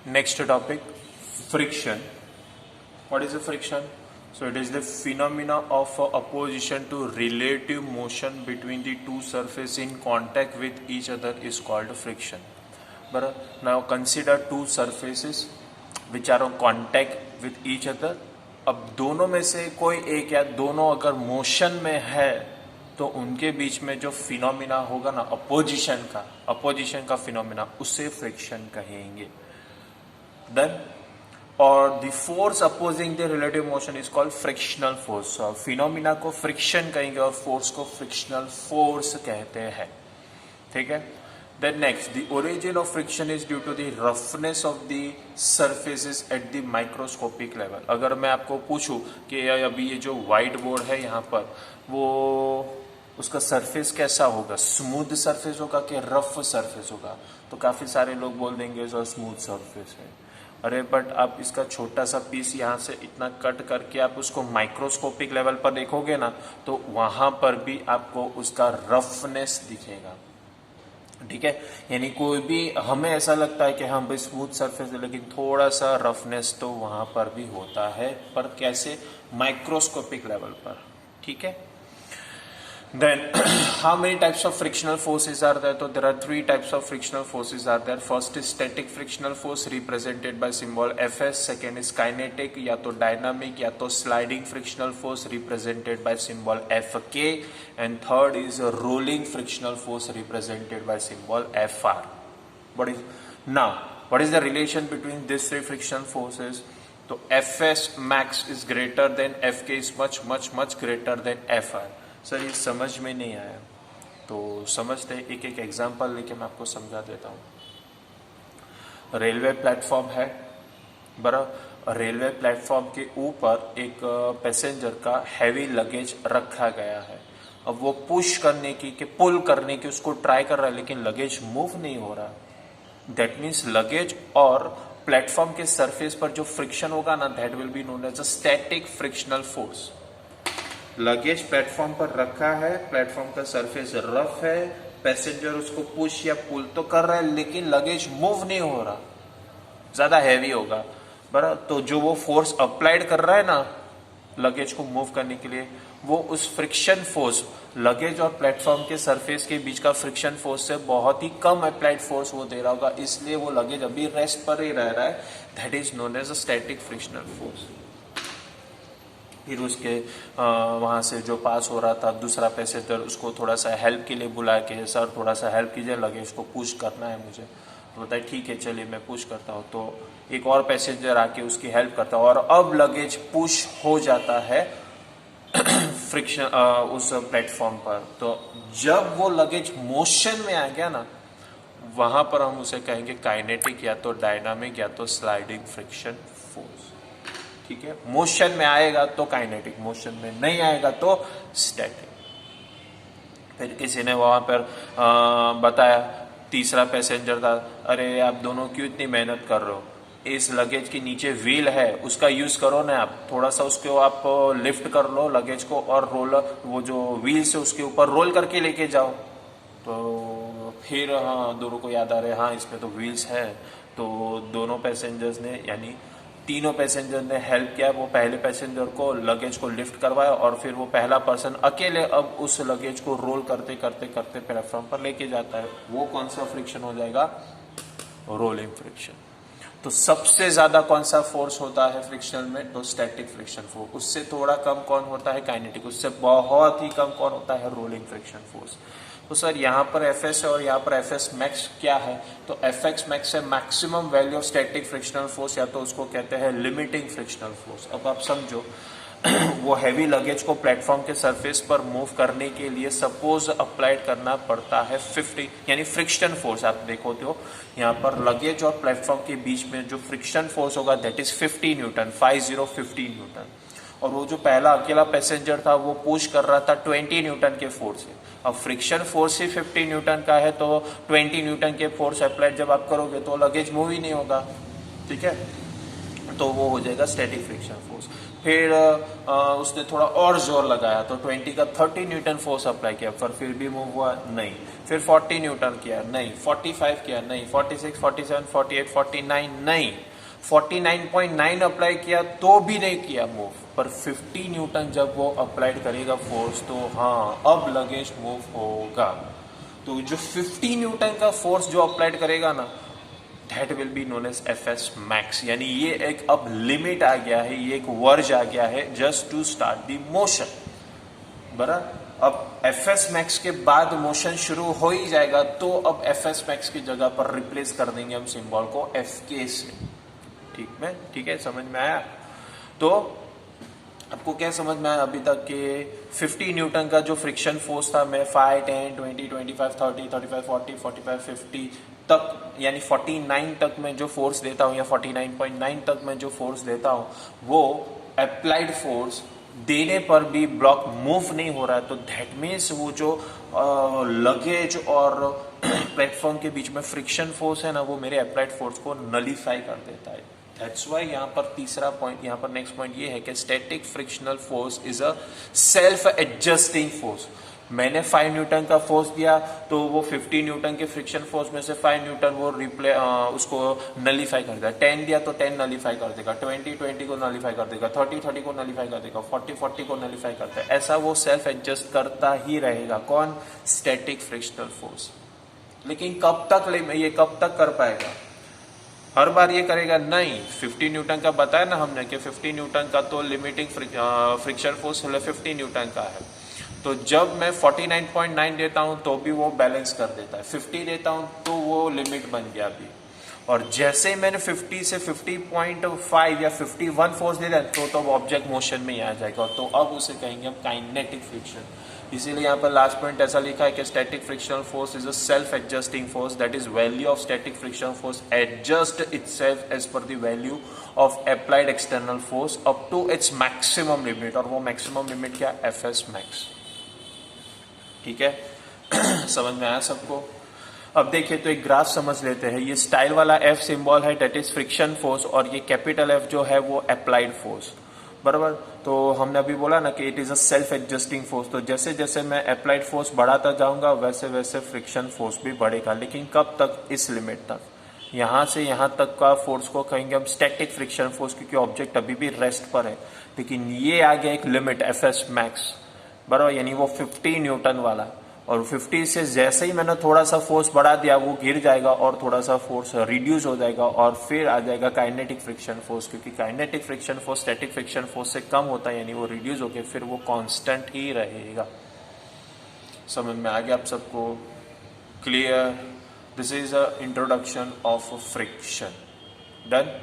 Next topic, friction. What is a friction? So it is the phenomena of opposition to relative motion between the two surfaces in contact with each other is called friction. But now consider two surfaces which are on contact with each other. अब दोनों में से कोई एक या दोनों अगर motion में है तो उनके बीच में जो फिनोमिना होगा ना अपोजिशन का फिनोमिना, उसे फ्रिक्शन कहेंगे. देन और the force opposing the relative motion is called frictional force. Phenomena को फ्रिक्शन कहेंगे और फोर्स को फ्रिक्शनल फोर्स कहते हैं. ठीक है. Then next, the origin of friction is due to the roughness of the surfaces at the microscopic level. अगर मैं आपको पूछूं कि अभी ये जो व्हाइट बोर्ड है यहाँ पर, वो उसका सरफेस कैसा होगा, स्मूथ सरफेस होगा कि रफ सरफेस होगा, तो काफी सारे लोग बोल देंगे सर स्मूथ सरफेस है. अरे बट आप इसका छोटा सा पीस यहाँ से इतना कट करके आप उसको माइक्रोस्कोपिक लेवल पर देखोगे ना, तो वहां पर भी आपको उसका रफनेस दिखेगा. ठीक है. यानी कोई भी, हमें ऐसा लगता है कि हम भाई स्मूथ सरफेस है, लेकिन थोड़ा सा रफनेस तो वहां पर भी होता है. पर कैसे? माइक्रोस्कोपिक लेवल पर. ठीक है. Then how many types of frictional forces are there? So there are three types of frictional forces are there. First is static frictional force represented by symbol Fs. Second is kinetic या तो dynamic या तो sliding frictional force represented by symbol Fk. And third is a rolling frictional force represented by symbol Fr. What is the relation between these three frictional forces? So Fs max is greater than Fk is much greater than Fr. Sir ये समझ में नहीं आया तो समझते हैं. एक example लेके मैं आपको समझा देता हूँ. रेलवे प्लेटफॉर्म है बराबर. रेलवे प्लेटफॉर्म के ऊपर एक पैसेंजर का हैवी लगेज रखा गया है. अब वो पुश करने की कि पुल करने की उसको ट्राई कर रहा है, लेकिन लगेज मूव नहीं हो रहा. दैट मीन्स लगेज और प्लेटफॉर्म के सरफेस पर जो फ्रिक्शन होगा ना, that will be known as a static frictional force. Luggage platform पर रखा है, प्लेटफॉर्म का सरफेस रफ है, पैसेंजर उसको पुश या पुल तो कर रहा है, लेकिन लगेज मूव नहीं हो रहा, ज्यादा हैवी होगा बराबर. तो जो वो फोर्स अप्लाइड कर रहा है ना लगेज को मूव करने के लिए, वो उस फ्रिक्शन फोर्स, लगेज और प्लेटफॉर्म के सरफेस के बीच का फ्रिक्शन फोर्स से बहुत ही कम अप्लाइड फोर्स वो दे रहा होगा, इसलिए वो लगेज अभी रेस्ट पर ही रह रहा है. That is known as a static frictional force. फिर उसके वहाँ से जो पास हो रहा था दूसरा पैसेंजर, उसको थोड़ा सा हेल्प के लिए बुला के, सर थोड़ा सा हेल्प कीजिए, लगेज को पुश करना है मुझे. तो बताए ठीक है चलिए मैं पुश करता हूँ. तो एक और पैसेंजर आके उसकी हेल्प करता है और अब लगेज पुश हो जाता है फ्रिक्शन उस प्लेटफॉर्म पर. तो जब वो लगेज मोशन में आ गया ना, वहां पर हम उसे कहेंगे काइनेटिक या तो डायनामिक या तो स्लाइडिंग फ्रिक्शन फोर्स. ठीक है. मोशन में आएगा तो काइनेटिक, मोशन में नहीं आएगा तो स्टैटिक. फिर किसी ने वहां पर बताया, तीसरा पैसेंजर था, अरे आप दोनों क्यों इतनी मेहनत कर रहे हो, इस लगेज के नीचे व्हील है उसका यूज करो ना, आप थोड़ा सा उसको आप लिफ्ट कर लो लगेज को और रोलर, वो जो व्हील से उसके ऊपर रोल करके लेके जाओ. तो फिर हाँ दोनों को याद आ रहे, हाँ इसमें तो व्हील्स है. तो दोनों पैसेंजर्स ने, यानी तीनों पैसेंजर ने हेल्प किया. वो पहले पैसेंजर को लगेज को लिफ्ट करवाया और फिर वो पहला पर्सन अकेले अब उस लगेज को रोल करते करते करते प्लेटफॉर्म पर लेके जाता है. वो कौन सा फ्रिक्शन हो जाएगा? Rolling friction. तो सबसे ज्यादा कौन सा फोर्स होता है फ्रिक्शन में? तो स्टैटिक फ्रिक्शन फोर्स. उससे थोड़ा कम कौन होता है? काइनेटिक. उससे बहुत ही कम कौन होता है? Rolling friction force. तो सर यहाँ पर Fs है और यहाँ पर Fs मैक्स क्या है? तो Fx मैक्स है maximum value of static frictional force, या तो उसको कहते हैं लिमिटिंग फ्रिक्शनल फोर्स. अब आप समझो वो हैवी लगेज को प्लेटफॉर्म के सरफेस पर मूव करने के लिए सपोज अप्लाइड करना पड़ता है 50, यानी फ्रिक्शन फोर्स. आप देखो तो यहाँ पर लगेज और प्लेटफॉर्म के बीच में जो फ्रिक्शन फोर्स होगा दैट इज 50 न्यूटन, 50 न्यूटन. और वो जो पहला अकेला पैसेंजर था वो पुश कर रहा था 20 न्यूटन के फोर्स से. अब फ्रिक्शन फोर्स ही 50 न्यूटन का है, तो 20 न्यूटन के फोर्स अप्लाइड जब आप करोगे तो लगेज मूव ही नहीं होगा. ठीक है. तो वो हो जाएगा स्टैटिक फ्रिक्शन फोर्स। फिर उसने थोड़ा और जोर लगाया तो 20 का 30 न्यूटन फोर्स अप्लाई किया, पर फिर भी मूव हुआ नहीं। फिर 40 न्यूटन किया, नहीं। 45 किया, नहीं। 46, 47, 48, 49, नहीं। 49.9 अप्लाई किया तो भी नहीं किया मूव। पर 50 न्यूटन जब वो अप्लाइड करेगा फोर्स तो हाँ, अब लगेज मूव होगा। तो जो 50 न्यूटन का फोर्स जो अप्लाइड करेगा ना, that will be known as FS max. यानी ये एक अब लिमिट आ गया है, ये एक वर्ज आ गया है just to start the motion. बराबर। अब एफएस मैक्स के बाद मोशन शुरू हो ही जाएगा, तो अब एफएस मैक्स की जगह पर रिप्लेस कर देंगे हम सिंबल को एफके से। ठीक है, समझ में आया? तो आपको क्या समझ में आया अभी तक कि 50 न्यूटन का जो फ्रिक्शन फोर्स था, मैं 5, 10, 20, 25, 30, 35, 40, 45, 50 तक, यानी 49 तक मैं जो फोर्स देता हूँ या 49.9 तक मैं जो फोर्स देता हूँ, वो अप्लाइड फोर्स देने पर भी ब्लॉक मूव नहीं हो रहा है। तो दैट मीन्स वो जो लगेज और प्लेटफॉर्म के बीच में फ्रिक्शन फोर्स है ना, वो मेरे अप्लाइड फोर्स को नलीफाई कर देता है। दैट्स वाई यहाँ पर तीसरा पॉइंट, यहाँ पर नेक्स्ट पॉइंट ये है कि static frictional force is a self adjusting force. मैंने 5 न्यूटन का फोर्स दिया तो वो 50 न्यूटन के फ्रिक्शन फोर्स में से 5 न्यूटन वो उसको नलीफाई कर देगा। 10 दिया तो 10 नलीफाई कर देगा, 20 को नलीफाई कर देगा, 30 को नलीफाई कर देगा, 40 को नलीफाई करता है। ऐसा वो सेल्फ एडजस्ट करता ही रहेगा। कौन? Static frictional force. लेकिन कब तक कर पाएगा? हर बार ये करेगा? नहीं। 50 न्यूटन का बताया ना हमने कि 50 न्यूटन का तो लिमिटिंग फ्रिक्शन फोर्स 50 न्यूटन का है। तो जब मैं 49.9 देता हूं तो भी वो बैलेंस कर देता है, 50 देता हूं तो वो लिमिट बन गया अभी। और जैसे ही मैंने 50 से 50.5 या 51 फोर्स दे दिया तो अब ऑब्जेक्ट मोशन में ही आ जाएगा। तो अब उसे कहेंगे हम काइनेटिक फ्रिक्शन। इसीलिए यहाँ पर लास्ट पॉइंट ऐसा लिखा है कि static frictional force is a self adjusting force, that is value of static frictional force adjust itself as per the value of applied external force up to its maximum limit. और वो maximum limit क्या? FS max. ठीक है, समझ में आया सबको? अब देखिए तो एक ग्राफ समझ लेते हैं। ये स्टाइल वाला एफ सिंबल है, डेट इज फ्रिक्शन फोर्स, और ये कैपिटल एफ जो है वो अप्लाइड फोर्स। बराबर। तो हमने अभी बोला ना कि it is a self adjusting force. तो जैसे जैसे मैं अप्लाइड फोर्स बढ़ाता जाऊंगा वैसे वैसे फ्रिक्शन फोर्स भी बढ़ेगा। लेकिन कब तक? इस लिमिट तक। यहाँ से यहाँ तक का फोर्स को कहेंगे हम स्टैटिक फ्रिक्शन फोर्स, क्योंकि ऑब्जेक्ट अभी भी रेस्ट पर है। लेकिन ये आ गया एक लिमिट एफएस मैक्स, बराबर, यानी वो 50 न्यूटन वाला। और 50 से जैसे ही मैंने थोड़ा सा फोर्स बढ़ा दिया वो गिर जाएगा और थोड़ा सा फोर्स रिड्यूस हो जाएगा, और फिर आ जाएगा काइनेटिक फ्रिक्शन फोर्स। क्योंकि kinetic friction force static friction force से कम होता है, यानी वो रिड्यूस होकर फिर वो कांस्टेंट ही रहेगा। समझ में आ गया आप सबको? Clear? This is a introduction of friction. Done.